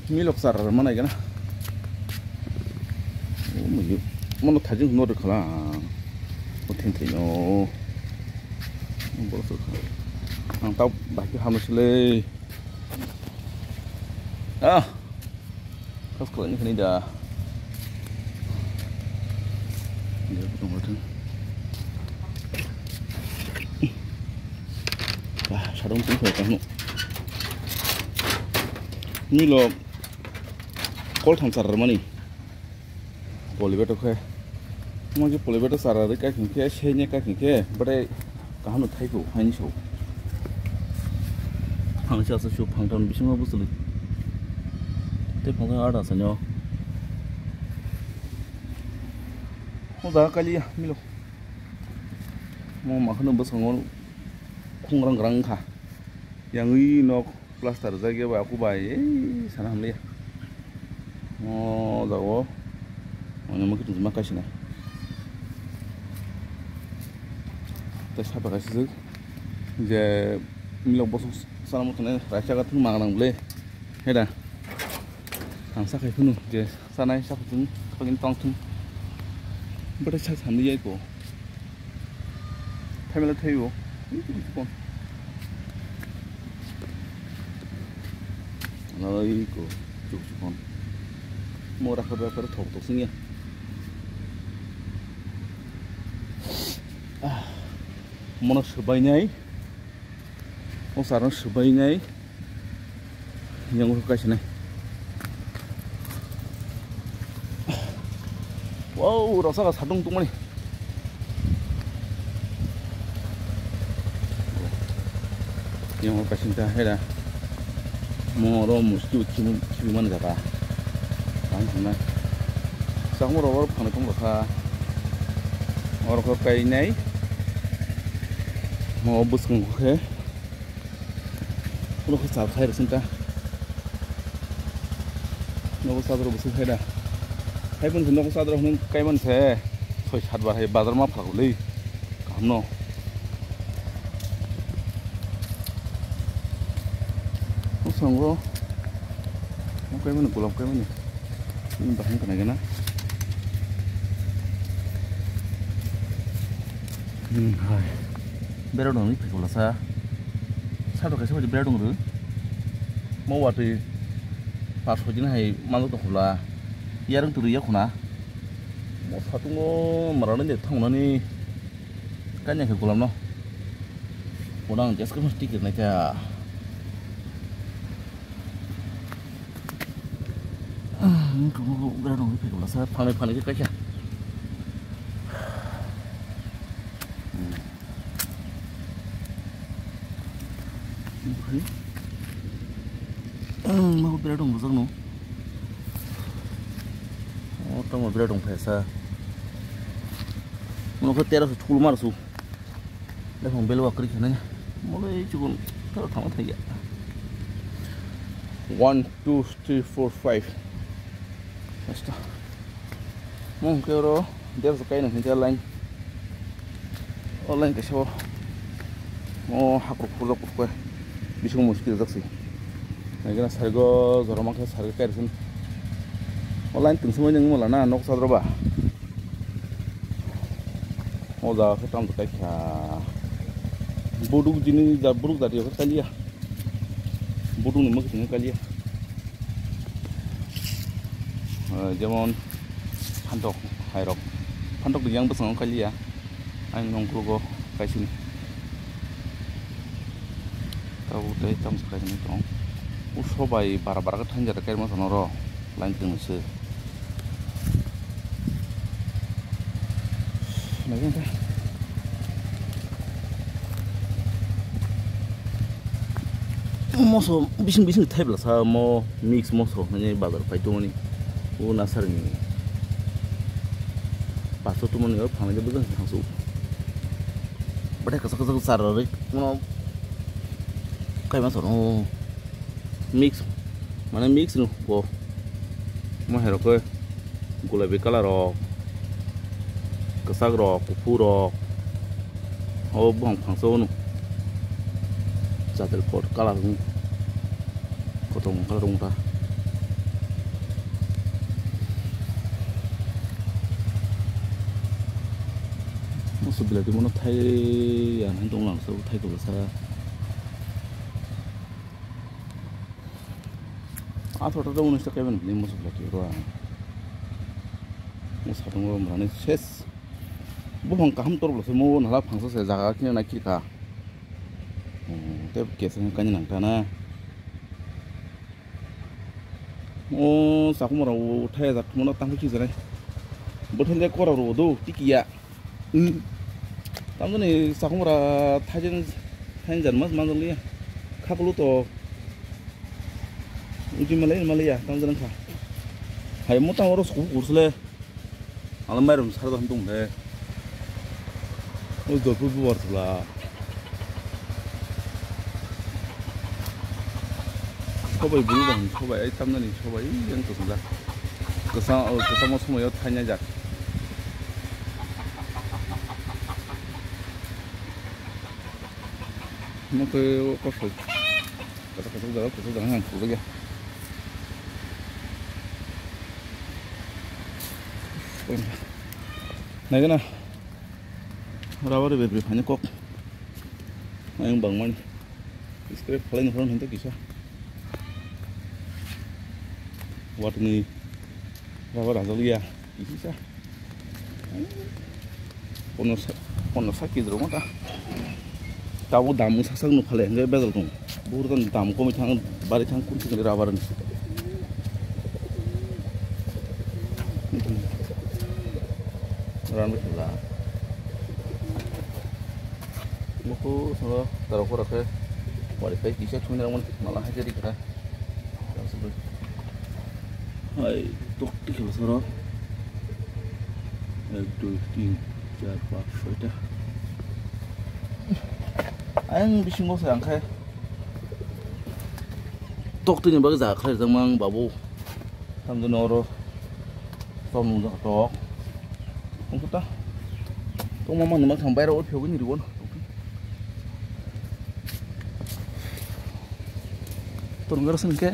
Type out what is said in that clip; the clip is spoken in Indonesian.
milok sar mana gana mana tajing nor kala otin tino boso ang tau baki hamusle kas ko ni da dia betul betul sarung pun saya tahu ni lo kol thang sar mani polibeto khe mo je polibeto sar re ka khinke shenya ka khinke bare kahanu thaiku haini so phangcha sa shu phangtan bisima busuli te phangta ada sanyo mo da kali milo mo makhanu busangol khungrang rang kha yang ui nok plaster jaga ba aku bai sana hamle oh dawo ono mungkin cuma kasih nah tes apa kasih sih je milo bos sana mau tuh raja katun mangang boleh heda angsa kayak pun je sana siapa tuh pengen tong tuh berasa hamle ya itu family tayo pun nói của chủ con mua ra khơi phải thổ tục sinh nha mua nó sửa bay nhảy ông xã nó sửa bay nhảy nhưng cái này wow đó sao là sát đông tung này nhưng cái này hay là moro mustu cuman kata kan sana sangu ro phane tong kha or ko kai nei mo bus ko khe lo ko sa khai rasinta no sa ro bus khai da hai bun no sa ro hun kai man se soi sat bar hai bazar ma phak lei kam no xong rồi nó cái mình lọc cái mình nhưng bạn cái này cái nó rồi bé đâu đồng phải là sao được cái sao thì bé đồng nữa mau vào thì phát hồi này mang lúc đó là gia đình tụi nó khổ một phát tung mà nó để thông nó đi cái nhà phải làm nó một đang just cái ticket này kìa cũng ra đồng phải là sao phang này cái cách mau ra đồng được không nó trong một ra đồng phải sao nó có tera thul mà su đây phòng belo cái này nhá mỗi cái chú con thằng thấy vậy 1 2 3 4 5 Basta. Mong kero dia sukai nang hinta lain. Online kasih mau hakuk pulak pulak. Bisung muskil zaksi. Nagina sargo zoromak sargo kersin. Online tung semua yang mulana nok sadroba. Mau dah ketam tu kayak boduk jenis dah buruk dah dia kali ya. Boduk ni mak tinggal kali ya. যেমন ফান্টক হাইরক ফান্টক yang besang kali ya ang nongkrugo kaisi ni tahu deh tam sekali ni tong usobai bara-bara kan jara kayak mana sonoro lain tinggal lagi teh moso bising table sa mo mix moso nanya bazar paitu ni nasar ni pasu tu mana ya phamai betul langsung pada kesak sar rik no kayak mana sono mix mana mix nu ko mau hero ke gulabi color ro kesak ro kupu ro oh bang pangso nu satel pot color nu kotong color ta moso bilati mono thai an han dong lang so thai ko sa a thota da uno sta keben ni moso bilati ro mo sa dong ro mrane ses bo hong ka ham tor lo se mo na la phang so se jaga ki na ki ka te ke se ka ni nang ta na o sa ko mo ra o thai da mo na tang ki se ne bo then de ko ra ro do ti ki ya tam ni sa ko mo ra thajen thajen jan mas man li kha ko lu to uji Malaysia tam jan kha hai mo ta ro su ku su le ala mai rum sa da ham dong de o do bu bu war la 서바이 물건 서바이 땀나니 서바이 이런 거 진짜 그사 뭐 소모 여 타냐자 뭐그 거기 그래서 항상 그러게 내가 라바를 왜 반이 꼭 아니 방만 스크랩 플레인 그런 한테 기사 waktu ni rawa dah ya bisa kono sakit rumah ta tahu damu sasang nu phale ngai bedal tung burutan damu ko mi thang bari thang kun thing rawa ran ran betula moko so taro ko rakhe bari kai kisah chuni ramon malah hajari kara hai tok ti khel soro 1 2 3 4 5 6 anh bị sinh ngô sàng khai tok ti ni ba za khai jang mang babu tham do noro som nu tok không có ta tok mang ni mang thang bai ro pheu cái ni ron tor ngar san ke